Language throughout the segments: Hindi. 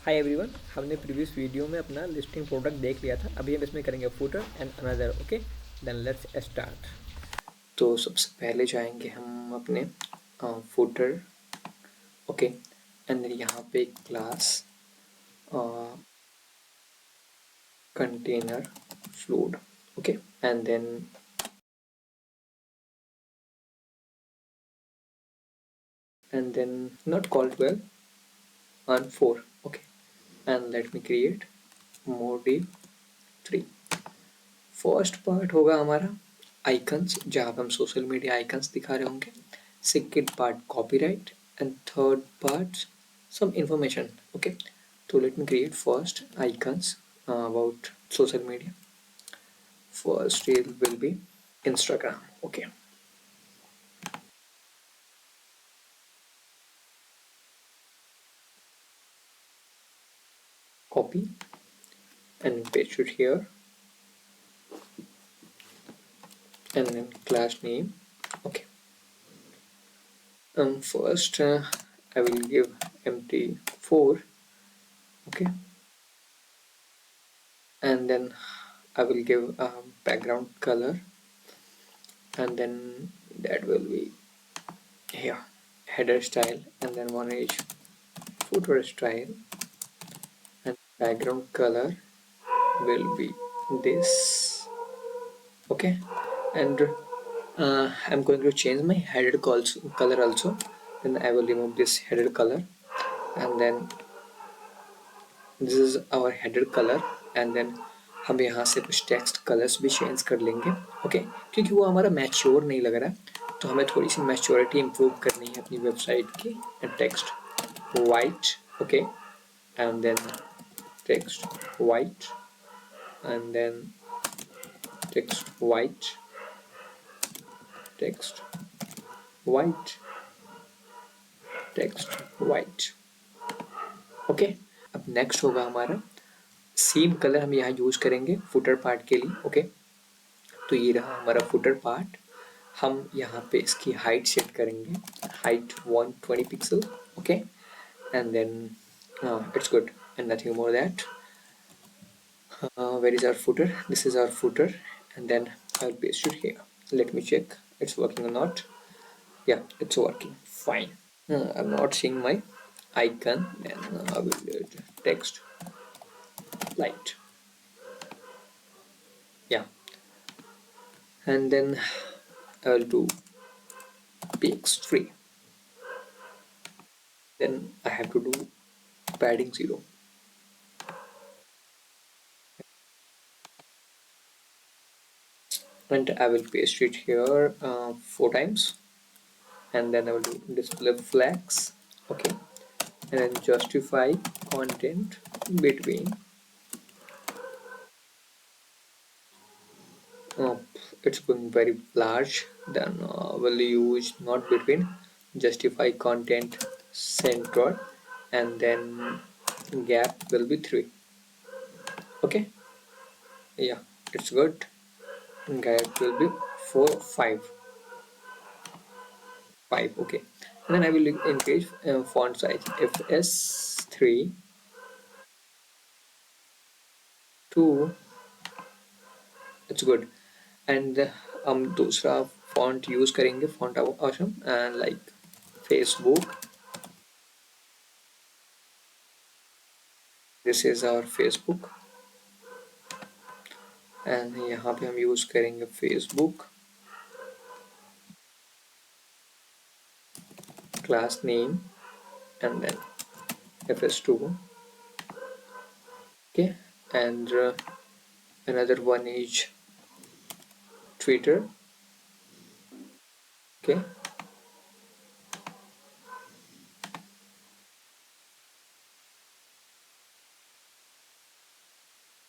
हाय एवरीवन, हमने प्रीवियस वीडियो में अपना लिस्टिंग प्रोडक्ट देख लिया था। अभी हम इसमें करेंगे footer and another. Okay, then let's start. तो सबसे पहले जाएंगे हम अपने फुटर। ओके, एंड देन यहाँ पे एक class container fluid. Okay, and then not called well on 4. Okay, and let me create modif 3. First part होगा हमारा आइकन्स, जहाँ पे हम सोशल मीडिया आइकन्स दिखा रहे होंगे। Second part copyright and third part some information. Okay, तो let me create first icons about social media. First it will be Instagram. Okay, copy and paste it here, and then class name. Okay, first I will give empty 4. Okay, and then I will give a background color, and then that will be here header style, and then one is footer style, and background color will be this. Okay, and I'm going to change my header color also. Then I will remove this header color, and then this is our header color, and then हम यहाँ से कुछ टेक्स्ट कलर्स भी चेंज कर लेंगे. ओके, क्योंकि वो हमारा मैच्योर नहीं लग रहा है, तो हमें थोड़ी सी मैच्योरिटी इम्प्रूव करनी है अपनी वेबसाइट की. Text white. Okay, and then text white, and then text white, text white, text white. Okay, अब नेक्स्ट होगा हमारा सेम कलर हम यहाँ यूज करेंगे फुटर पार्ट के लिए. ओके, तो ये रहा हमारा फुटर पार्ट. हम यहाँ पे इसकी हाइट सेट करेंगे, height 120 pixel. Okay, and then it's good and nothing more that. Where is our footer? This is our footer, and then I'll paste it here. Let me check it's working or not. Yeah, it's working fine. I'm not seeing my icon, then I will do it. Text light. Yeah, and then I'll do px3. Then I have to do padding 0. And I will paste it here 4 times, and then I will do display flags. Okay, and then justify content between. It's going very large, then we'll use not between, justify content center, and then gap will be 3. Okay, yeah, it's good. Gap will be 4 5 5. Okay, and then I will increase font size fs3 to. It's good. And हम दूसरा font यूज करेंगे, font awesome, and like Facebook. This is our Facebook, and यहाँ पे हम यूज करेंगे Facebook. Class name, and then fs2. Okay, and another one is Twitter. Okay,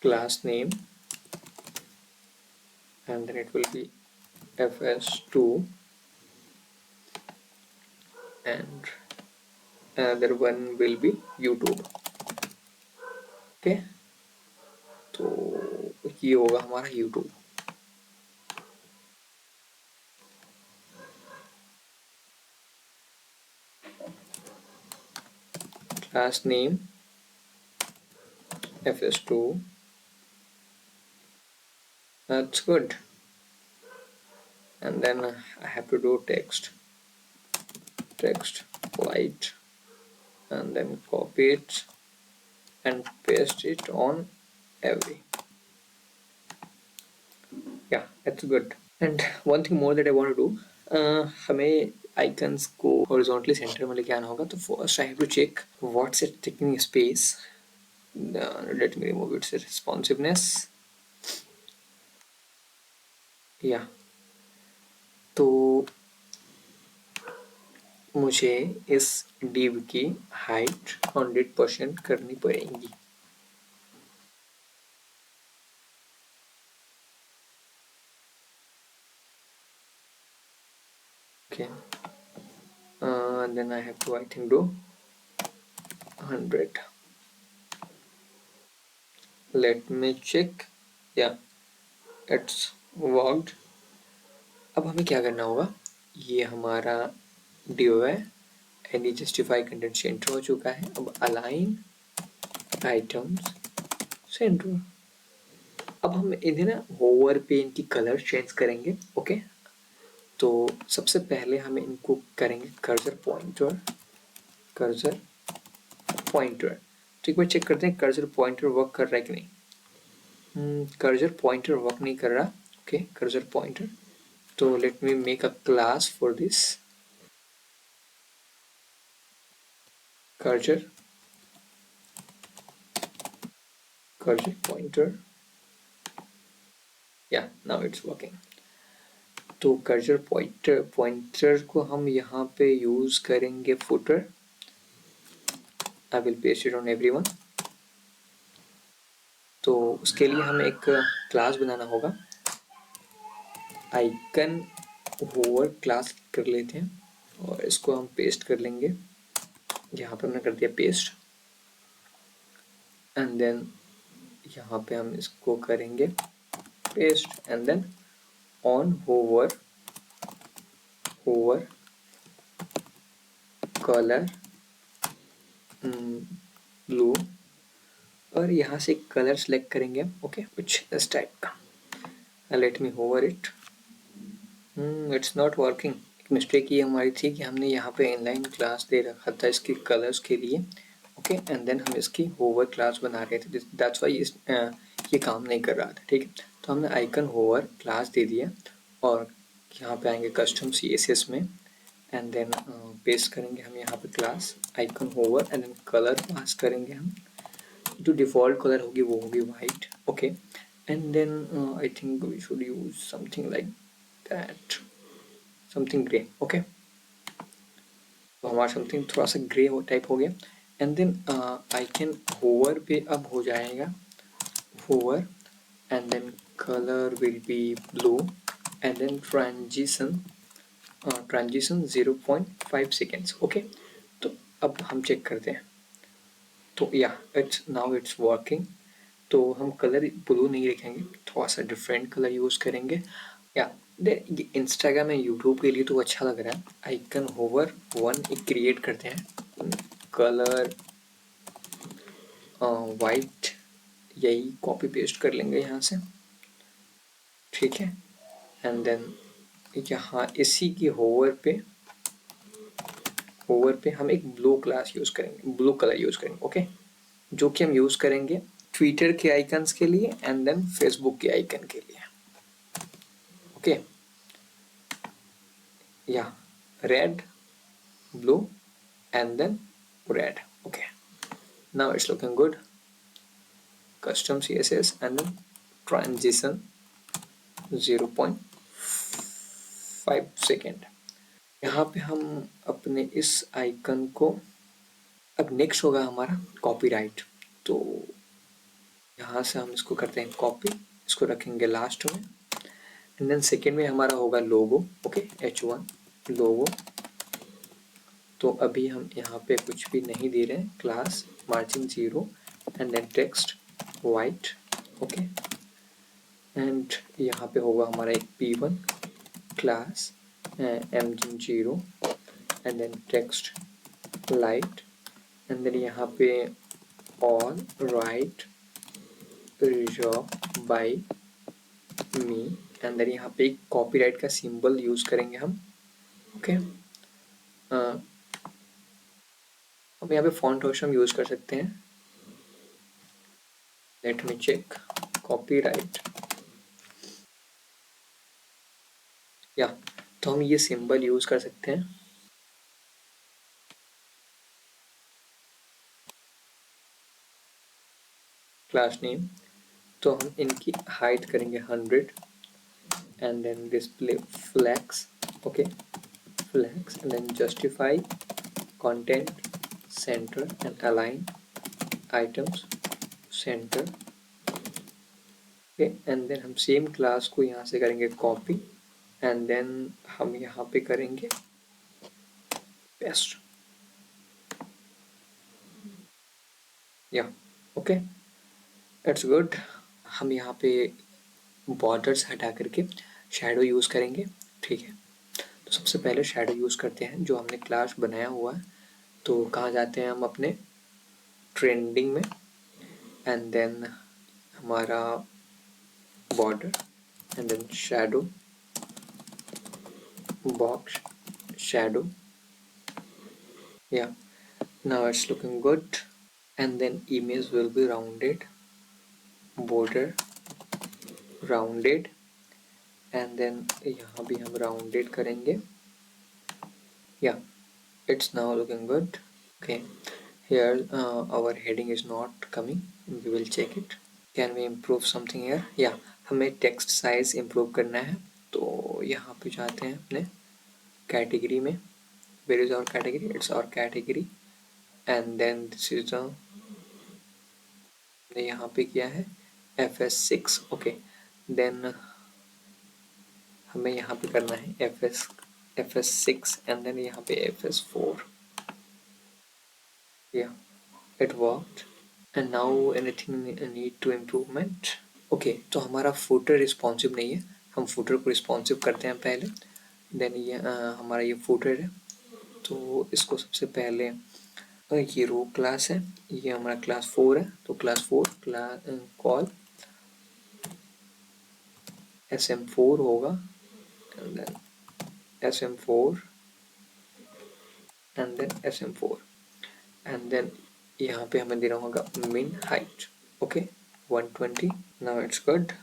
class name, and then it will be fs2, and another one will be YouTube. Okay, तो ये होगा हमारा YouTube. Class name, fs2. That's good. And then I have to do text white, and then copy it and paste it on every. Yeah, that's good. And one thing more that I want to do, हमें icons को horizontally center में लेके आना होगा. तो first I have to check what's it taking space. Let me remove its responsiveness. Yeah. तो मुझे इस div की height 100% करनी पड़ेगी. Okay. Then I have to, I think, do 100. Let me check. Yeah, it's worked. अब हमें क्या करना होगा, ये हमारा div है, any justify content center हो चुका है. अब align items center. अब हम इन्हें ना होवर पे इनकी कलर चेंज करेंगे. ओके, तो सबसे पहले हमें इनको करेंगे कर्सर पॉइंटर. तो एक बार चेक करते हैं कर्सर पॉइंटर वर्क कर रहा है कि नहीं. कर्सर पॉइंटर वर्क नहीं कर रहा. Okay, cursor pointer. तो let me make a class for this. Cursor pointer. Yeah, now it's working. तो कर्सर पॉइंटर को हम यहाँ पे यूज करेंगे footer. I will paste it on everyone. तो उसके लिए हमें एक क्लास बनाना होगा. आइकन होवर क्लास कर लेते हैं और इसको हम पेस्ट कर लेंगे. यहाँ पे हमने कर दिया पेस्ट. एंड देन यहाँ पे हम इसको करेंगे paste. And then on hover colour blue, और यहाँ से कलर सेलेक्ट करेंगे. ओके, कुछ इस टाइप का. Let me hover it. It's not working. एक मिस्टेक ये हमारी थी कि हमने यहाँ पे इनलाइन क्लास दे रखा था इसके कलर्स के लिए. ओके, एंड देन हम इसकी होवर क्लास बना रहे थे. दैट्स वाई ये काम नहीं कर रहा था. ठीक है, तो हमने आइकन होवर क्लास दे दिया और यहाँ पे आएंगे कस्टम CSS में. एंड देन पेस्ट करेंगे हम यहाँ पे class icon hover. And then colour pass करेंगे हम. जो डिफॉल्ट कलर होगी वो होगी white. Okay, and then I think we should use something like that, something grey. Okay, तो हमारा समथिंग थोड़ा सा ग्रे टाइप हो गया. एंड देन आइकन होवर पे अब हो जाएगा hover. And then colour will be blue. And then transition 0.5 seconds. Okay, तो अब हम चेक करते हैं. तो या नाउ इट्स वर्किंग. तो हम कलर ब्लू नहीं रखेंगे, थोड़ा सा डिफरेंट कलर यूज करेंगे. या ये इंस्टाग्राम एंड यूट्यूब के लिए तो अच्छा लग रहा है. आइकन होवर 1 एक क्रिएट करते हैं. कलर वाइट, यही कॉपी पेस्ट कर लेंगे यहाँ से. ठीक है, एंड देन यहाँ इसी की होवर पे हम एक ब्लू क्लास यूज करेंगे, ब्लू कलर यूज करेंगे. ओके, जो कि हम यूज करेंगे ट्विटर के आइकन्स के लिए एंड देन फेसबुक के आइकन के लिए. ओके, या red, blue, and then red. Okay, now it's looking good. Custom CSS and then transition 0.5 second. यहाँ पे हम अपने इस आइकन को, अब नेक्स्ट होगा हमारा कॉपीराइट. तो यहाँ से हम इसको करते हैं कॉपी, इसको रखेंगे लास्ट में. एंड देन सेकेंड में हमारा होगा लोगो. ओके, H1 लोगो. तो अभी हम यहाँ पे कुछ भी नहीं दे रहे हैं. Class margin 0 and then text white. Okay, and यहाँ पे होगा हमारा एक P1 class margin 0 and then text light. And then यहाँ पे all right draw by me and then यहाँ पे एक कॉपीराइट का सिंबल यूज करेंगे हम। ओके, हम यहाँ पे फॉन्ट ऑप्शन यूज कर सकते हैं। लेट मी चेक कॉपीराइट, या तो हम ये सिंबल यूज कर सकते हैं। क्लास नेम, तो हम इनकी हाइट करेंगे 100 and then display flex. Okay, flex and then justify content center and align items center. Okay, and then हम सेम क्लास को यहाँ से करेंगे कॉपी एंड देन हम यहाँ पे करेंगे पेस्ट। या ओके, इट्स गुड। हम यहाँ पे बॉर्डर्स हटा करके शैडो यूज़ करेंगे। ठीक है, तो सबसे पहले शैडो यूज़ करते हैं जो हमने क्लास बनाया हुआ है। तो कहाँ जाते हैं हम अपने ट्रेंडिंग में एंड देन हमारा border and then shadow box shadow. Yeah, now it's looking good and then image will be rounded, border rounded and then यहाँ भी हम rounded करेंगे। Yeah, it's now looking good. Okay, here our heading is not coming, we will check it. Can we improve something here? Yeah, हमें text size improve करना है। तो यहाँ पे जाते हैं अपने category में। Where is our category? It's our category and then this is the यहाँ पे किया है FS6। ओके, देन हमें यहाँ पे करना है FS6 एंड देन यहाँ पे FS4। Yeah it worked and now anything need to improvement. Okay, तो हमारा फुटर रिस्पॉन्सिव नहीं है, हम फुटर को रिस्पॉन्सिव करते हैं पहले। देन ये हमारा ये फुटर है, तो इसको सबसे पहले ये रो क्लास है, ये हमारा क्लास 4 है, तो क्लास 4 कॉल SM4 होगा and then SM4 and then SM4 and then यहाँ पे हमें देना होगा min height। Okay, 120। now it's good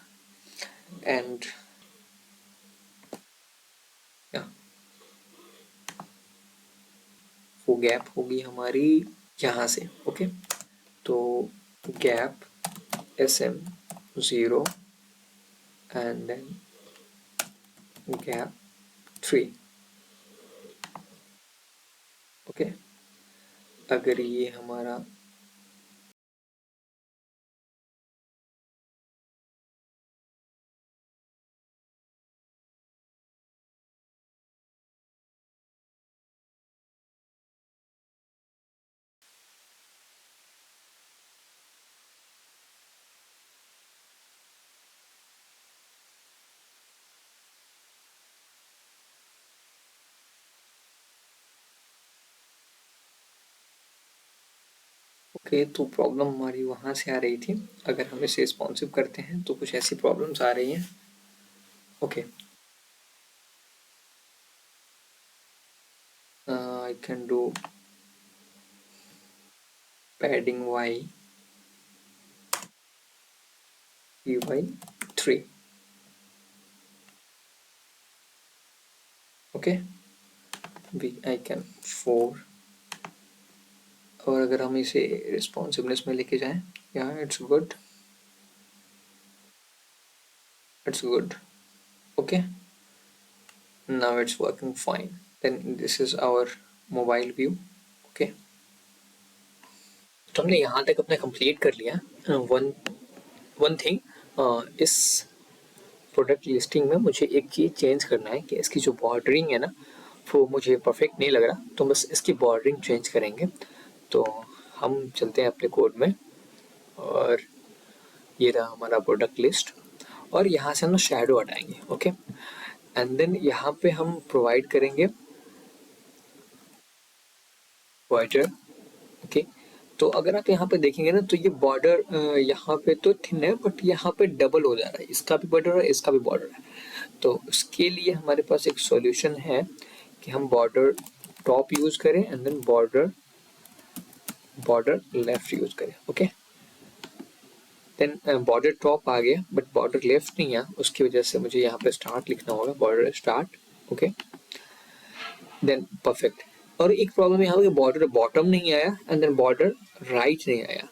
and yeah, वो गैप होगी हमारी यहाँ से। ओके, तो gap SM0 and then gap 3। Okay, अगर ये हमारा ओके, तो प्रॉब्लम हमारी वहाँ से आ रही थी। अगर हम इसे रिस्पॉन्सिव करते हैं तो कुछ ऐसी प्रॉब्लम्स आ रही हैं। Okay, I can do padding y by 3। Okay, I can 4। और अगर हम इसे रिस्पॉन्सिवनेस में लेके जाएं, yeah it's good, it's good. Okay, now it's working fine. Then this is our mobile view. Okay, तो हमने यहाँ तक अपना कंप्लीट कर लिया। वन थिंग, इस प्रोडक्ट लिस्टिंग में मुझे एक चीज़ चेंज करना है कि इसकी जो बॉर्डरिंग है ना, वो मुझे परफेक्ट नहीं लग रहा, तो बस इसकी बॉर्डरिंग चेंज करेंगे। तो हम चलते हैं अपने कोड में और ये रहा हमारा प्रोडक्ट लिस्ट और यहाँ से हम शैडो हटाएंगे। ओके, एंड देन यहाँ पे हम प्रोवाइड करेंगे बॉर्डर। ओके, तो अगर आप यहाँ पे देखेंगे ना तो ये बॉर्डर यहाँ पे तो थिन है बट यहाँ पे डबल हो जा रहा है, इसका भी बॉर्डर है इसका भी बॉर्डर है। तो उसके लिए हमारे पास एक सॉल्यूशन है कि हम बॉर्डर टॉप यूज करें and then border left use करें। ओके, देन बॉर्डर टॉप आ गया बट बॉर्डर लेफ्ट नहीं है, उसकी वजह से मुझे यहाँ पे स्टार्ट लिखना होगा, border start. Okay, then perfect. और एक प्रॉब्लम यहाँ पे बॉर्डर बॉटम नहीं आया एंड देन बॉर्डर राइट नहीं आया।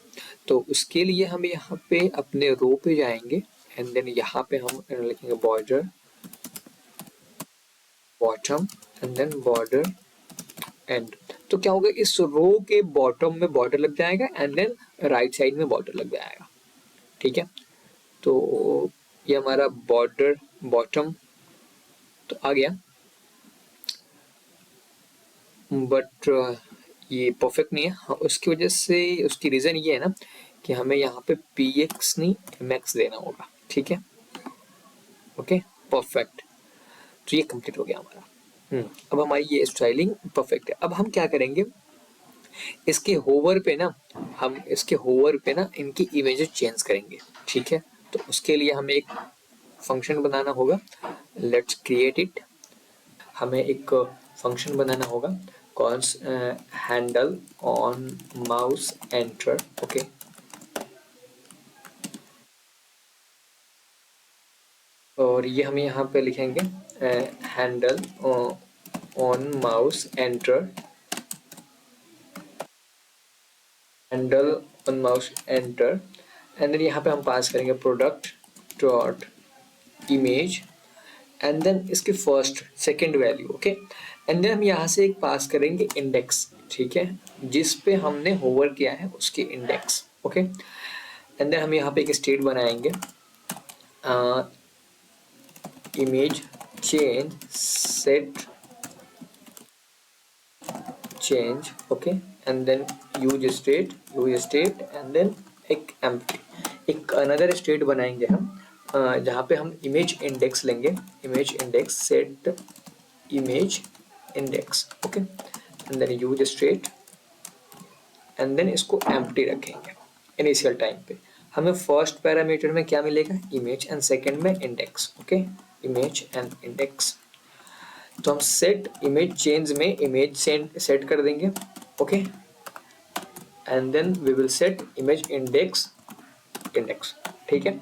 तो उसके लिए हम यहाँ पे अपने रो पे जाएंगे एंड देन यहाँ पे हम लिखेंगे border bottom and then border end. तो क्या होगा, इस रो के बॉटम में बॉर्डर लग जाएगा एंड देन राइट साइड में बॉर्डर लग जाएगा। ठीक है, तो ये हमारा बॉर्डर बॉटम तो आ गया, बट ये परफेक्ट नहीं है। हाँ, उसकी वजह से उसकी रीज़न ये है ना कि हमें यहाँ पे px नहीं mx देना होगा। ठीक है, ओके परफेक्ट। तो ये कंप्लीट हो गया हमारा। अब हमारी ये स्टाइलिंग परफेक्ट है। अब हम क्या करेंगे, इसके होवर पे ना इनकी इमेजेस चेंज करेंगे। ठीक है, तो उसके लिए हमें एक फंक्शन बनाना होगा, लेट्स क्रिएट इट। हमें एक फंक्शन बनाना होगा कौन handle on mouse enter. Okay, और ये हम यहाँ पे लिखेंगे handle on mouse enter, handle on mouse enter and then यहाँ पे हम पास करेंगे product dot image and then इसके first second value. Okay, and then हम यहाँ से एक पास करेंगे इंडेक्स। ठीक है, जिस पे हमने होवर किया है उसके इंडेक्स। ओके, एंड देन हम यहाँ पे एक स्टेट बनाएंगे image change set change. Okay, and then use state and then एक एम्प्टी, एक अनदर स्टेट बनाएंगे हम जहाँ पे हम इमेज इंडेक्स लेंगे, image index set image index. Okay, and then use state and then इसको एम्प्टी रखेंगे इनिशियल टाइम पे। हमें फर्स्ट पैरामीटर में क्या मिलेगा, इमेज एंड सेकंड में index. Okay, image and index. तो हम सेट इमेज चेंज में इमेज सेट कर देंगे। Okay, and then we will set image index. ठीक है,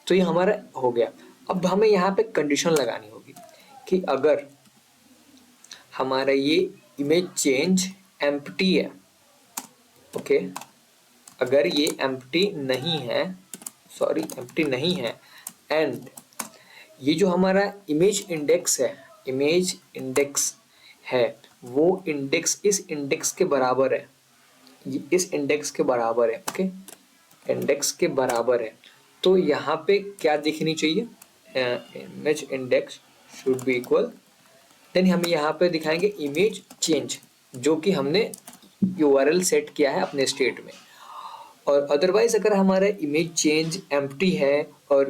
तो ये हमारा हो गया। अब हमें यहाँ पे कंडीशन लगानी होगी कि अगर हमारा ये इमेज चेंज एम्प्टी है, ओके, अगर ये एम्प्टी नहीं है, सॉरी एम्प्टी नहीं है, एंड ये जो हमारा इमेज इंडेक्स है वो इंडेक्स इस इंडेक्स के बराबर है, ये इस इंडेक्स के बराबर है। ओके, इंडेक्स के बराबर है, तो यहाँ पे क्या दिखनी चाहिए, image index should be equal, then हम यहाँ पे दिखाएंगे इमेज चेंज जो कि हमने URL सेट किया है अपने स्टेट में। और अदरवाइज अगर हमारा इमेज चेंज एम्प्टी है और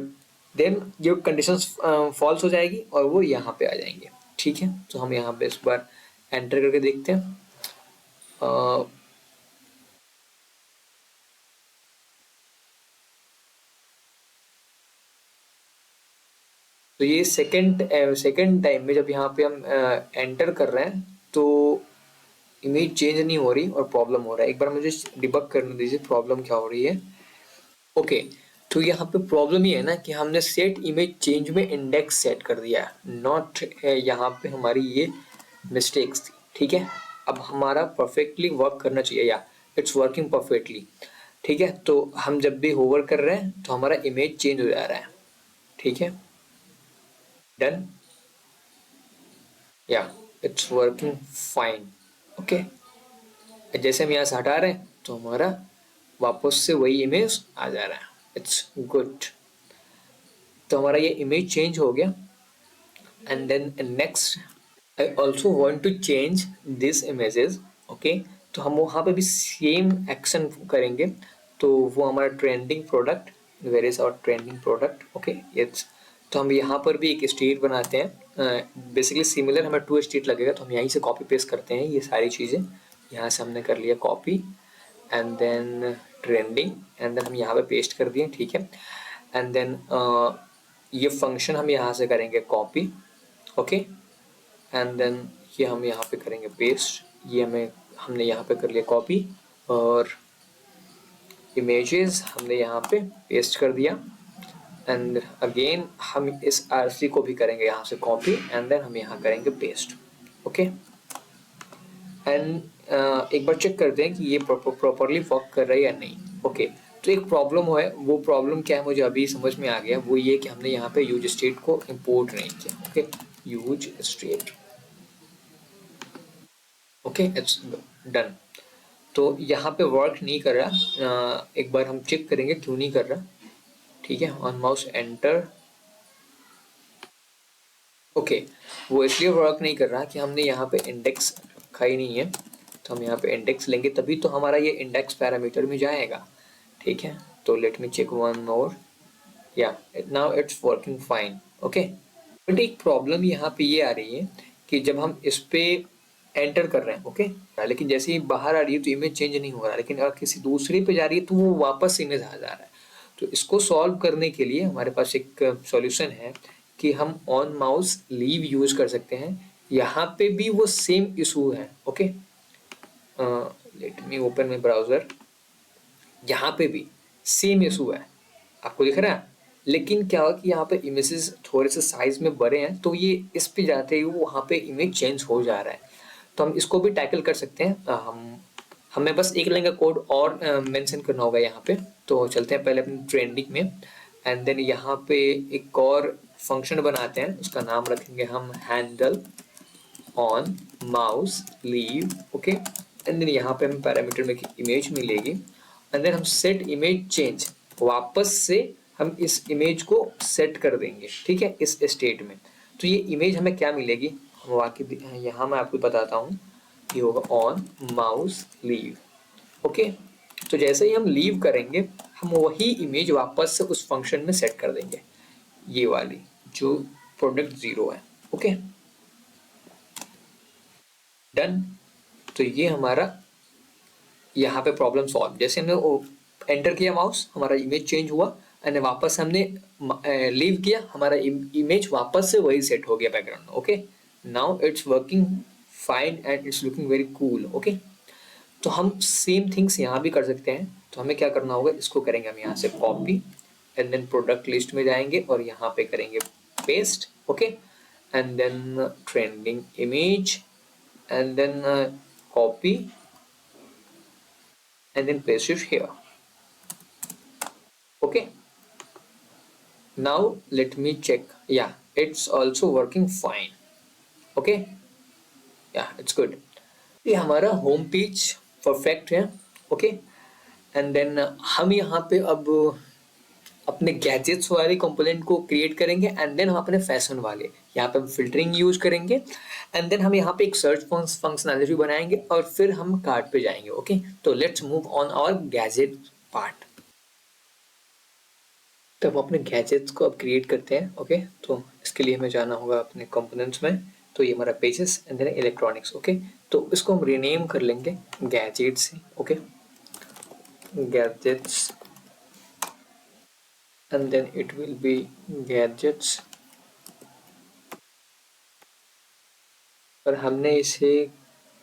देन ये कंडीशंस फॉल्स हो जाएगी और वो यहाँ पे आ जाएंगे। ठीक है, तो हम यहाँ पे इस बार एंटर करके देखते हैं। तो ये सेकंड टाइम में जब यहाँ पे हम एंटर कर रहे हैं तो इमेज चेंज नहीं हो रही और प्रॉब्लम हो रहा है। एक बार मुझे डिबग करने दीजिए प्रॉब्लम क्या हो रही है। ओके, तो यहाँ पे प्रॉब्लम ये है ना कि हमने सेट इमेज चेंज में इंडेक्स सेट कर दिया है, नॉट यहाँ पे हमारी ये मिस्टेक्स थी। ठीक है, अब हमारा परफेक्टली वर्क करना चाहिए, या इट्स वर्किंग परफेक्टली। ठीक है, तो हम जब भी होवर कर रहे हैं तो हमारा इमेज चेंज हो जा रहा है। ठीक है, डन, या इट्स वर्किंग फाइन। ओके, जैसे हम यहाँ से हटा रहे हैं तो हमारा वापस से वही इमेज आ जा रहा है, इट्स गुड। तो हमारा ये इमेज चेंज हो गया and then next I also want to change this images. Okay, तो हम वहाँ पे भी सेम एक्शन करेंगे। तो वो हमारा trending product, where is our trending product. Okay, it's, तो हम यहाँ पर भी एक स्टेट बनाते हैं, बेसिकली सिमिलर हमें 2 स्टेट लगेगा, तो हम यहीं से कॉपी पेस्ट करते हैं ये सारी चीज़ें। यहाँ से हमने कर लिया copy and then trending, and then हम यहाँ पे पेस्ट कर दिए, ठीक है। एंड देन ये फंक्शन हम यहाँ से करेंगे कॉपी, ओके, एंड देन ये हम यहाँ पे करेंगे पेस्ट। ये हमने यहाँ पे कर लिया कॉपी, और इमेजेस हमने यहाँ पे पेस्ट कर दिया। एंड अगेन हम इस आरसी को भी करेंगे यहाँ से कॉपी, एंड देन हम यहाँ करेंगे पेस्ट, ओके। एंड एक बार चेक करते हैं कि ये प्रॉपरली वर्क कर रहा है या नहीं, ओके। तो एक प्रॉब्लम है, वो प्रॉब्लम क्या है मुझे अभी समझ में आ गया, वो ये कि हमने यहाँ पे यूज स्टेट को इंपोर्ट नहीं किया, okay. Use state, okay, it's done. तो यहाँ पे वर्क नहीं कर रहा, एक बार हम चेक करेंगे क्यों नहीं कर रहा, ठीक है। On mouse enter, okay. वो इसलिए वर्क नहीं कर रहा कि हमने यहाँ पे इंडेक्स रखा ही नहीं है। तो हम यहाँ पे इंडेक्स लेंगे तभी तो हमारा ये इंडेक्स पैरामीटर में जाएगा, ठीक है। तो let me check one more, या now it's working fine, okay. But एक प्रॉब्लम यहाँ पे ये आ रही है कि जब हम इस पे एंटर कर रहे हैं, ओके, लेकिन जैसे ही बाहर आ रही है तो इमेज चेंज नहीं हो रहा, लेकिन अगर किसी दूसरे पे जा रही है तो वो वापस इमेज आ जा रहा है। तो इसको सॉल्व करने के लिए हमारे पास एक सॉल्यूशन है कि हम ऑन माउस लीव यूज कर सकते हैं। यहाँ पे भी वो सेम इशू है, okay. Let me open my browser, यहाँ पे भी सेम इशू है, आपको दिख रहा है। लेकिन क्या हुआ कि यहाँ पे इमेजेस थोड़े से साइज में बड़े हैं, तो ये इस पे जाते ही वहाँ पे इमेज चेंज हो जा रहा है। तो हम इसको भी टैकल कर सकते हैं। हमें बस एक लाइन का कोड और मेंशन करना होगा यहाँ पे। तो चलते हैं पहले अपनी ट्रेंडिंग में, एंड देन यहाँ पे एक और फंक्शन बनाते हैं, उसका नाम रखेंगे हम handle on mouse leave, okay. And then यहाँ पे हम पैरामीटर में इमेज मिलेगी, एंड देन हम सेट इमेज चेंज, वापस से हम इस इमेज को सेट कर देंगे, ठीक है, इस स्टेट में। तो ये इमेज हमें क्या मिलेगी, वाकई यहाँ मैं आपको बताता हूँ, ये होगा ऑन माउस लीव, ओके। तो जैसे ही हम लीव करेंगे हम वही इमेज वापस से उस फंक्शन में सेट कर देंगे, ये वाली जो प्रोडक्ट 0 है, ओके, डन। तो ये हमारा यहाँ पे प्रॉब्लम सॉल्व। जैसे हमने एंटर किया माउस, हमारा इमेज चेंज हुआ, एंड वापस हमने लीव किया, हमारा इमेज वापस से वही सेट हो गया background, okay. Now it's working fine and it's looking very cool, okay. तो हम सेम थिंग्स यहाँ भी कर सकते हैं। तो हमें क्या करना होगा, इसको करेंगे हम यहाँ से copy, and then product list में जाएंगे और यहाँ पे करेंगे paste, okay. And then trending image, and then copy, and then paste it here, okay. Now let me check, yeah, it's also working fine, okay, yeah, it's good। ये हमारा होम पेज परफेक्ट है, ओके। एंड देन हम यहाँ पे अब अपने गैजेट्स वाले कंपोनेंट को क्रिएट करेंगे, एंड देन हम अपने फैशन वाले यहाँ पे फिल्टरिंग यूज करेंगे, एंड देन हम यहाँ पे एक सर्च फंक्शनैलिटी बनाएंगे, और फिर हम कार्ड पे जाएंगे, ओके। तो let's move on our gadget part. तो हम अपने गैजेट्स को अब क्रिएट करते हैं, ओके। तो इसके लिए हमें जाना होगा अपने कंपोनेंट्स में। तो ये हमारा pages and then electronics, okay. तो इसको हम रीनेम कर लेंगे gadgets, okay, gadgets, and then it will be gadgets. और हमने इसे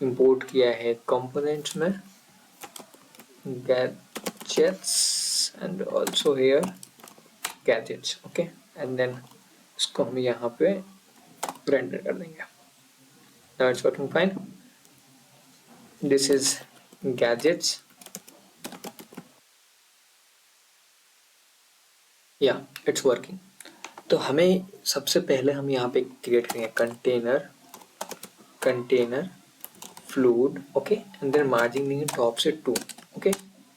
इंपोर्ट किया है कंपोनेंट्स में, gadgets, and also here gadgets, okay. And then इसको हम यहाँ पे रेंडर कर देंगे। Now it's working fine. This is gadgets, yeah, it's working। तो हमें सबसे पहले हम यहाँ पे क्रिएट करेंगे container fluid, okay, and then margin देंगे टॉप से 2, ओके।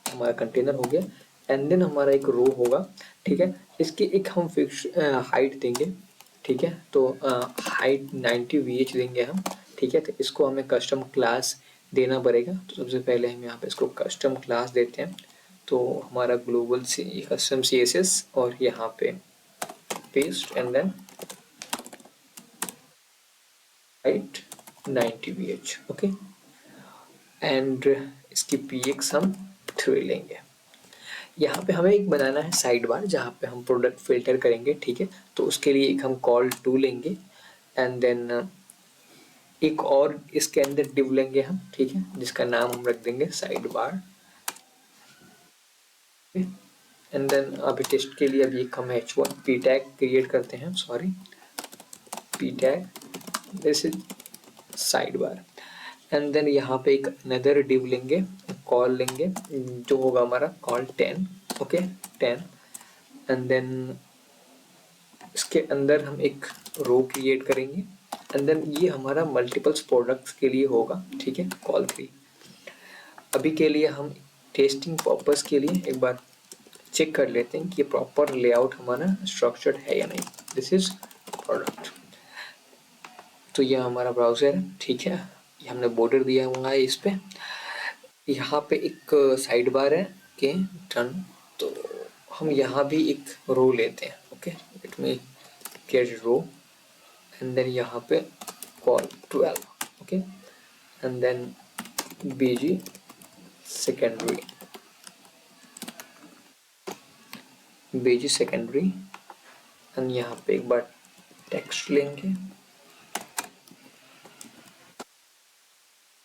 हमारा कंटेनर हो गया, एंड देन हमारा एक रो होगा, ठीक है। इसकी एक हम फिक्स हाइट देंगे, ठीक है। तो हाइट 90 VH देंगे हम, ठीक है। तो इसको हमें कस्टम क्लास देना पड़ेगा। तो सबसे पहले हम यहाँ पे इसको कस्टम क्लास देते हैं। तो हमारा ग्लोबल कस्टम CSS, और यहाँ पे paste, and then height 90 VH, okay. And इसकी px हम 3 लेंगे। यहाँ पे हमें एक बनाना है साइड बार जहाँ पे हम प्रोडक्ट फिल्टर करेंगे, ठीक है। तो उसके लिए एक हम कॉल टू लेंगे एंड देन एक और इसके अंदर डिव लेंगे हम, ठीक है, जिसका नाम हम रख देंगे साइड बार। एंड देन अभी टेस्ट के लिए अभी एक हम h1 p टैग क्रिएट करते हैं, sorry p tag, this is side bar. And then यहाँ पे एक अनदर डिव लेंगे, कॉल लेंगे जो होगा हमारा कॉल 10, ओके 10। एंड देन इसके अंदर हम एक रो क्रिएट करेंगे एंड देन ये हमारा मल्टीपल्स प्रोडक्ट्स के लिए होगा, ठीक है, कॉल 3। अभी के लिए हम टेस्टिंग पर्पस के लिए एक बार चेक कर लेते हैं कि प्रॉपर लेआउट हमारा स्ट्रक्चर्ड है या नहीं। This is product. तो ये हमारा ब्राउज़र है, ठीक है, ये हमने बॉर्डर दिया हुआ है इस पे। यहाँ पे एक साइड बार है के टर्न, तो हम यहाँ भी एक रो लेते हैं, okay, let me get row and then यहाँ पे col 12, okay, and then BG secondary, BG secondary and यहाँ पे एक बार टेक्स्ट लेंगे,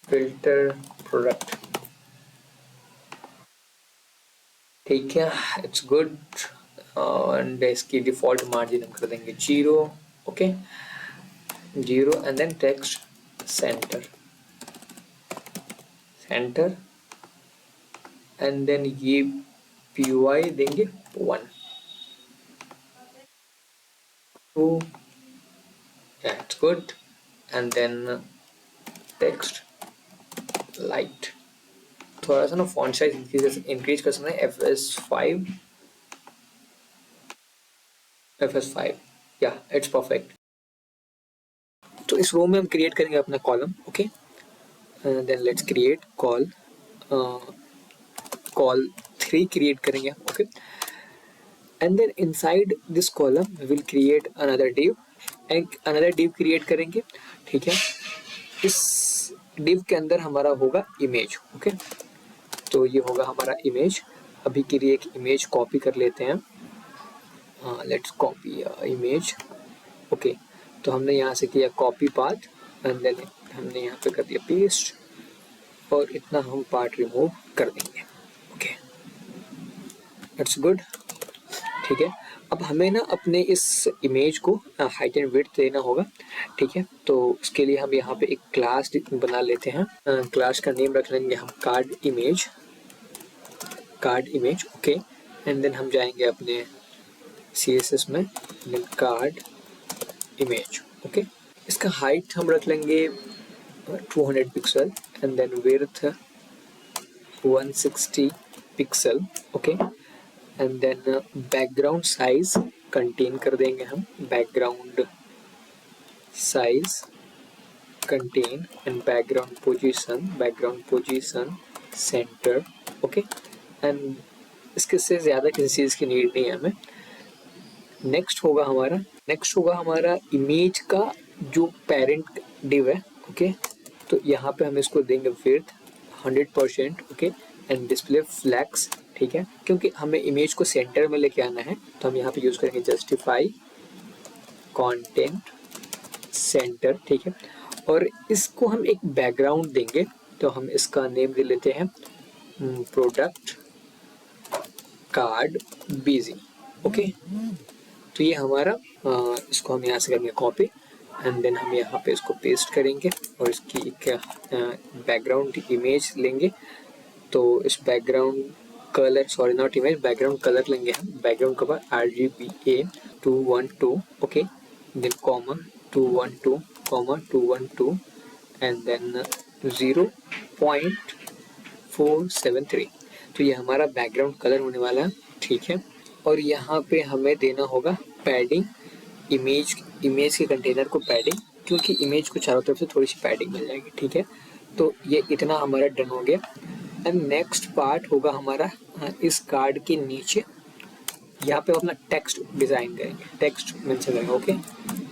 फिल्टर प्रोडक्ट, ठीक है, इट्स गुड। एंड इसकी डिफॉल्ट मार्जिन हम कर देंगे 0, okay 0 and then text center, center and then ये py देंगे 1, 2, that's good, and then text light, थोड़ा सा ना फॉन्ट साइज इंक्रीज कर सकते हैं, FS5 या इट्स परफेक्ट। तो इस रो में हम क्रिएट करेंगे अपना column, okay, then let's create col, col 3 create करेंगे, okay, and then inside this column we will create another div and another div create करेंगे, ठीक है। इस div के अंदर हमारा होगा इमेज, ओके, तो ये होगा हमारा इमेज। अभी के लिए एक इमेज कॉपी कर लेते हैं, लेट्स कॉपी इमेज, ओके। तो हमने यहाँ से किया कॉपी पाथ एंड देन हमने यहाँ पे कर दिया पेस्ट और इतना हम पार्ट रिमूव कर देंगे, ओके, इट्स गुड, ठीक है। अब हमें ना अपने इस इमेज को हाइट एंड विड्थ देना होगा, ठीक है। तो उसके लिए हम यहाँ पे एक क्लास बना लेते हैं, क्लास का नेम रख लेंगे हम card image, card image, okay, and then हम जाएंगे अपने CSS में, देन कार्ड इमेज, ओके। इसका हाइट हम रख लेंगे 200 pixel and then width 160 pixel, okay, and then background size contain कर देंगे हम, background size contain and background position center, okay, and इसके से ज़्यादा किसी चीज़ की नीड नहीं है हमें। नेक्स्ट होगा हमारा इमेज का जो पेरेंट डिव है, ओके, तो यहाँ पे हम इसको देंगे width 100%, okay, and display flex, ठीक है, क्योंकि हमें इमेज को सेंटर में लेके आना है तो हम यहाँ पे यूज़ करेंगे जस्टिफाई कंटेंट सेंटर, ठीक है। और इसको हम एक बैकग्राउंड देंगे, तो हम इसका नेम दे लेते हैं प्रोडक्ट कार्ड बीजी, ओके। तो ये हमारा इसको हम यहाँ से करेंगे कॉपी एंड देन हम यहाँ पे इसको पेस्ट करेंगे और इसकी एक बैकग्राउंड इमेज लेंगे। तो इस background colour, sorry not image, background colour लेंगे हम, background colour RGBA 212, okay, then comma 212 and then 0.473। तो ये हमारा बैकग्राउंड कलर होने वाला है, ठीक है। और यहाँ पे हमें देना होगा पैडिंग, इमेज के कंटेनर को पैडिंग, क्योंकि इमेज को चारों तरफ से थोड़ी सी पैडिंग मिल जाएगी, ठीक है। तो ये इतना हमारा डन हो गया। एंड नेक्स्ट पार्ट होगा हमारा इस कार्ड के नीचे, यहाँ पे अपना टेक्स्ट डिज़ाइन करेंगे, टेक्स्ट मेंशन करेंगे, ओके।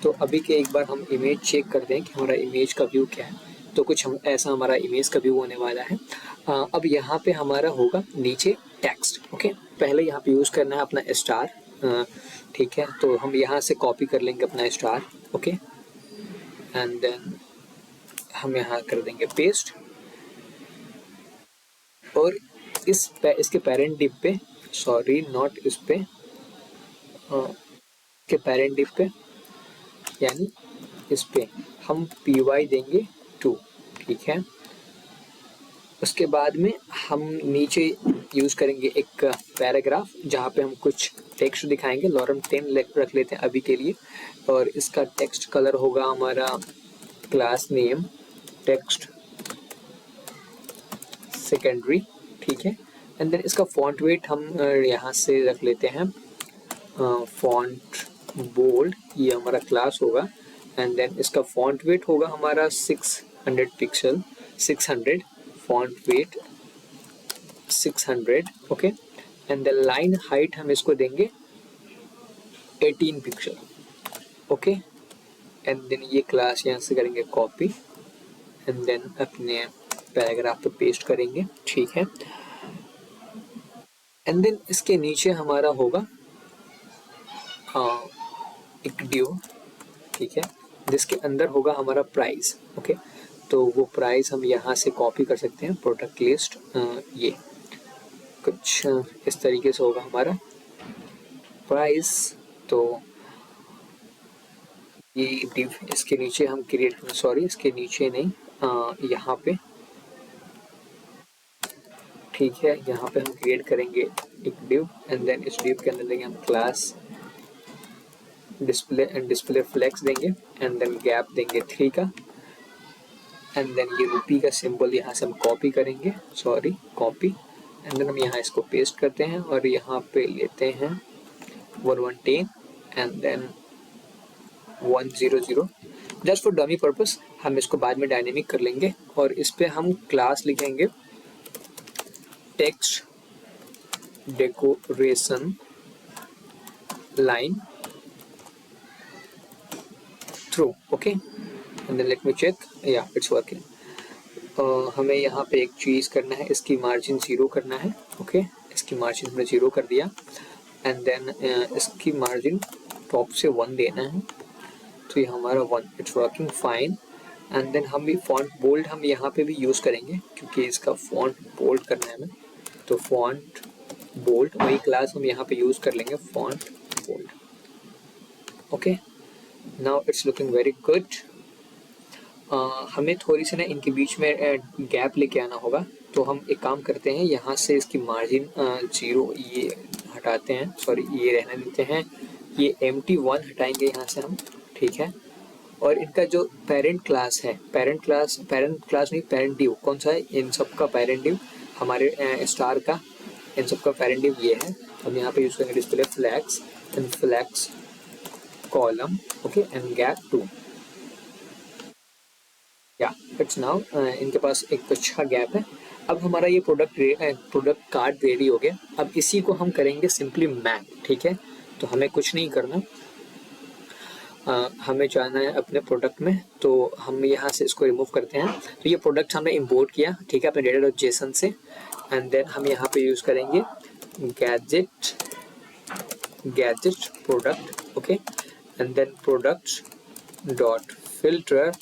तो अभी के एक बार हम इमेज चेक कर दें कि हमारा इमेज का व्यू क्या है। तो कुछ हम ऐसा हमारा इमेज का व्यू होने वाला है। अब यहाँ पे हमारा होगा नीचे टेक्स्ट। ओके, पहले यहाँ पे यूज़ करना है अपना स्टार। ठीक है, तो हम यहाँ से कॉपी कर लेंगे अपना स्टार। ओके, एंड देन हम यहाँ कर देंगे पेस्ट, और इसके पेरेंट डिव पे, सॉरी नॉट इस पे, के पेरेंट डिव पे यानी इस पे हम py देंगे 2। ठीक है, उसके बाद में हम नीचे यूज़ करेंगे एक पैराग्राफ जहाँ पे हम कुछ टेक्स्ट दिखाएंगे। लॉरम 10 रख लेते हैं अभी के लिए, और इसका टेक्स्ट कलर होगा हमारा क्लास नेम टेक्स्ट सेकेंडरी। ठीक है, एंड देन इसका फॉन्ट वेट हम यहाँ से रख लेते हैं फॉन्ट बोल्ड, ये हमारा क्लास होगा। एंड देन इसका फॉन्ट वेट होगा हमारा 600 pixel, 600 font weight 600। Okay, and then line height हम इसको देंगे 18 पिक्सल। ओके, एंड देन ये क्लास यहाँ से करेंगे कॉपी, एंड देन अपने पैराग्राफ पे पेस्ट करेंगे। ठीक है, एंड देन इसके नीचे हमारा होगा एक ड्यू। ठीक है, जिसके अंदर होगा हमारा प्राइस। ओके, तो वो प्राइस हम यहाँ से कॉपी कर सकते हैं, प्रोडक्ट लिस्ट, ये कुछ इस तरीके से होगा हमारा प्राइस। तो ये डिव इसके नीचे हम क्रिएट, सॉरी इसके नीचे नहीं, यहाँ पे। ठीक है, यहाँ पे हम क्रिएट करेंगे एक डिव, एंड देन इस डिव के अंदर देंगे हम class display, and display flex देंगे, एंड देन गैप देंगे 3 का, एंड देन ये रुपी का सिंबल यहाँ से हम कॉपी करेंगे, सॉरी कॉपी, एंड देन हम यहाँ इसको पेस्ट करते हैं, और यहाँ पे लेते हैं 1110 and then 100 just for dummy purpose. हम इसको बाद में डायनेमिक कर लेंगे, और इस पे हम क्लास लिखेंगे text decoration line through. Okay, and then let me check, yeah it's working. हमें यहाँ पे एक चीज़ करना है, इसकी मार्जिन 0 करना है। ओके, इसकी मार्जिन हमने 0 कर दिया, एंड देन इसकी मार्जिन टॉप से 1 देना है, तो ये हमारा 1, it's working fine. And then हम भी फॉन्ट बोल्ड हम यहाँ पे भी यूज़ करेंगे, क्योंकि इसका फॉन्ट बोल्ड करना है हमें, तो फॉन्ट बोल्ड वही क्लास हम यहाँ पे यूज़ कर लेंगे, font bold. Okay, now it's looking very good. हमें थोड़ी सी ना इनके बीच में गैप लेके आना होगा, तो हम एक काम करते हैं, यहाँ से इसकी मार्जिन 0 ये हटाते हैं, सॉरी ये रहने देते हैं, ये empty1 हटाएंगे यहाँ से हम। ठीक है, और इनका जो पेरेंट क्लास है, पेरेंट क्लास नहीं, पेरेंट डिव कौन सा है, इन सब का पेरेंट डिव हमारे स्टार का, इन सब का पेरेंट डिव ये है। हम यहाँ पे यूज़ करेंगे display flex and flex column. Okay, and gap 2, yeah it's now, इनके पास एक अच्छा गैप है। अब हमारा ये प्रोडक्ट कार्ड रेडी हो गया। अब इसी को हम करेंगे सिंपली मैप। ठीक है, तो हमें कुछ नहीं करना, हमें जाना है अपने प्रोडक्ट में, तो हम यहाँ से इसको रिमूव करते हैं। तो ये प्रोडक्ट हमने इंपोर्ट किया, ठीक है, अपने data.json से, एंड देन हम यहाँ पे यूज़ करेंगे gadget product. Okay, and then product dot filter,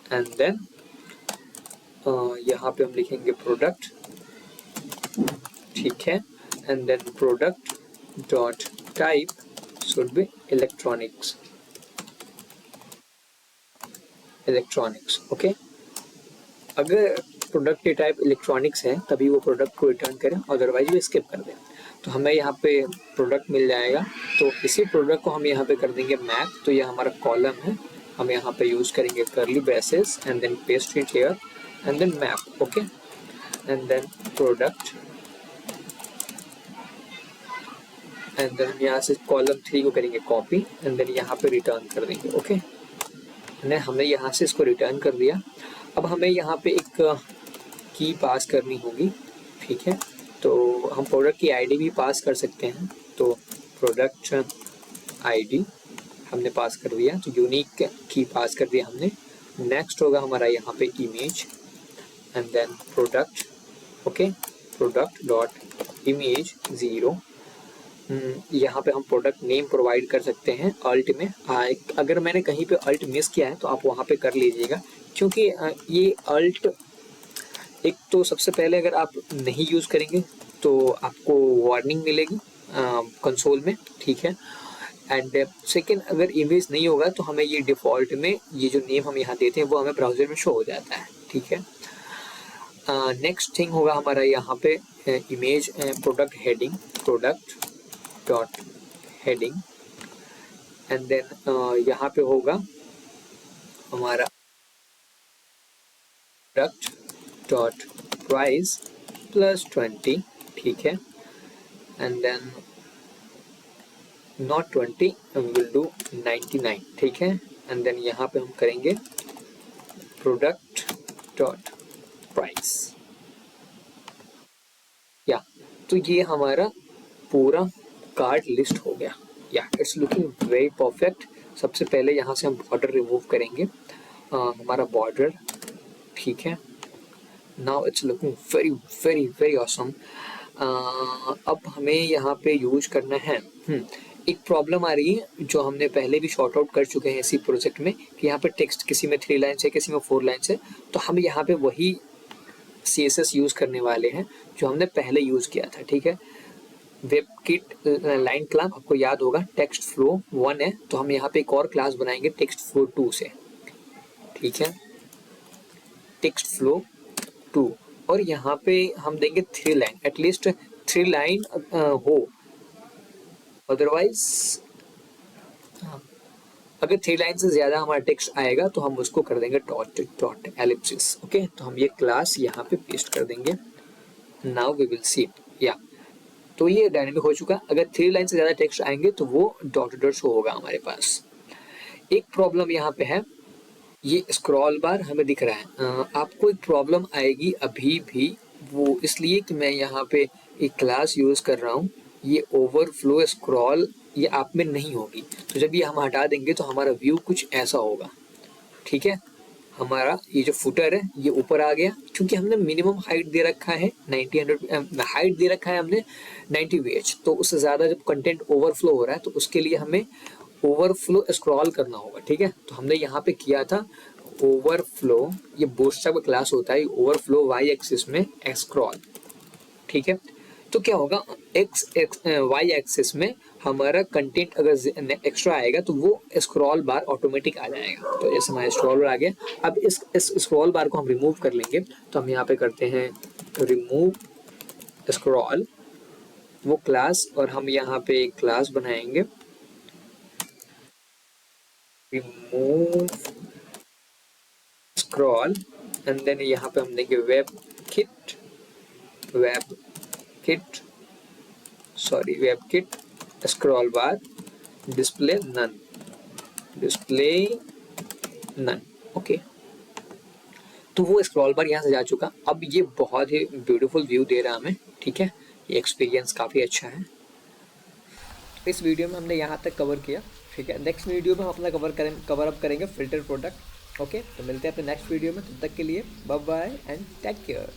and then यहाँ पे हम लिखेंगे प्रोडक्ट। ठीक है, and then product dot type should be electronics. Okay, अगर प्रोडक्ट की टाइप इलेक्ट्रॉनिक्स है तभी वो प्रोडक्ट को रिटर्न करें, अदरवाइज वो स्किप कर दें। तो हमें यहाँ पे प्रोडक्ट मिल जाएगा, तो इसी प्रोडक्ट को हम यहाँ पे कर देंगे मैप। तो ये हमारा कॉलम है, हम यहाँ पे यूज़ करेंगे curly braces and then paste it here and then map. Okay, and then product, and then यहाँ से कॉलम 3 को करेंगे कॉपी, एंड देन यहाँ पे रिटर्न कर देंगे। ओके, हमने यहाँ से इसको रिटर्न कर दिया। अब हमें यहाँ पे एक की पास करनी होगी। ठीक है, तो हम प्रोडक्ट की आईडी भी पास कर सकते हैं, तो प्रोडक्ट आईडी हमने पास कर दिया, तो यूनिक की पास कर दिया हमने। नेक्स्ट होगा हमारा यहाँ पे image, and then product okay, product dot image 0। यहाँ पे हम प्रोडक्ट नेम प्रोवाइड कर सकते हैं अल्ट में। अगर मैंने कहीं पे अल्ट मिस किया है तो आप वहाँ पे कर लीजिएगा, क्योंकि ये अल्ट एक तो सबसे पहले अगर आप नहीं यूज़ करेंगे तो आपको वार्निंग मिलेगी कंसोल में, ठीक है। एंड सेकेंड, अगर इमेज नहीं होगा तो हमें ये डिफ़ॉल्ट में ये जो नेम हम यहाँ देते हैं वो हमें ब्राउज़र में शो हो जाता है, ठीक है। नेक्स्ट थिंग होगा हमारा यहाँ पे image product heading, product dot heading, and then यहाँ पे होगा हमारा प्रोडक्ट डॉट प्राइस प्लस 20, ठीक है। And then not 20, will do 99, ठीक है। एंड देन यहाँ पे हम करेंगे प्रोडक्ट डॉट प्राइस, या तो ये हमारा पूरा कार्ड लिस्ट हो गया। या इट्स लुकिंग वेरी परफेक्ट। सबसे पहले यहाँ से हम बॉर्डर रिमूव करेंगे, हमारा बॉर्डर, ठीक है। Now it's looking very very very awesome. अब हमें यहाँ पे यूज करना है, एक प्रॉब्लम आ रही है जो हमने पहले भी शॉर्ट आउट कर चुके हैं इसी प्रोजेक्ट में, कि यहाँ पे टेक्स्ट किसी में 3 लाइन्स है, किसी में 4 लाइन्स है। तो हम यहाँ पे वही CSS यूज़ करने वाले हैं जो हमने पहले यूज़ किया था, ठीक है। वेबकिट लाइन क्लास आपको याद होगा टेक्स्ट फ्लो 1 है, तो हम यहाँ पे एक और क्लास बनाएंगे टेक्स्ट फ्लो 2 से, ठीक है। टेक्स्ट फ्लो 2, और यहाँ पे हम देंगे 3 लाइन, एटलीस्ट 3 लाइन हो, अदरवाइज अगर 3 लाइन से ज़्यादा हमारा टेक्स्ट आएगा तो हम उसको कर देंगे डॉट डॉट एलिप्सिस। ओके, तो हम ये क्लास यहाँ पे पेस्ट कर देंगे। नाउ वी विल सी, या तो ये डायनेमिक हो चुका। अगर 3 लाइन से ज़्यादा टेक्स्ट आएंगे तो वो डॉट डॉट शो होगा हमारे पास। एक प्रॉब्लम यहाँ पे है, ये स्क्रॉल बार हमें दिख रहा है। आपको एक प्रॉब्लम आएगी अभी भी, वो इसलिए कि मैं यहाँ पे एक क्लास यूज़ कर रहा हूँ। ये ओवरफ्लो स्क्रॉल ये आप में नहीं होगी, तो जब ये हम हटा देंगे तो हमारा व्यू कुछ ऐसा होगा, ठीक है। हमारा ये जो फुटर है ये ऊपर आ गया, क्योंकि हमने मिनिमम हाइट दे रखा है 90 हाइट दे रखा है हमने 90 VH, तो उससे ज़्यादा जब कंटेंट ओवरफ्लो हो रहा है तो उसके लिए हमें ओवरफ्लो स्क्रॉल करना होगा, ठीक है। तो हमने यहाँ पे किया था ओवरफ्लो, ये बूटस्ट्रैप का क्लास होता है, ओवरफ्लो y एक्सिस में स्क्रॉल, ठीक है। तो क्या होगा, y एक्सिस में हमारा कंटेंट अगर एक्स्ट्रा आएगा तो वो स्क्रॉल बार ऑटोमेटिक आ जाएगा। तो जैसे हमारा स्क्रॉल बार आ गया, अब इस स्क्रॉल बार को हम रिमूव कर लेंगे। तो हम यहाँ पे करते हैं रिमूव स्क्रॉल, वो क्लास, और हम यहाँ पे एक क्लास बनाएंगे रिमूव स्क्रॉल, एंड देन यहाँ पे हम देंगे webkit scrollbar display none, okay. तो वो स्क्रॉल बार यहाँ से जा चुका। अब ये बहुत ही ब्यूटीफुल व्यू दे रहा है हमें, ठीक है। ये एक्सपीरियंस काफ़ी अच्छा है। इस वीडियो में हमने यहाँ तक कवर किया, ठीक है। नेक्स्ट वीडियो में हम अपना कवर अप करेंगे फिल्टर प्रोडक्ट, ओके। तो मिलते हैं अपने नेक्स्ट वीडियो में, तब तक के लिए bye bye and take care.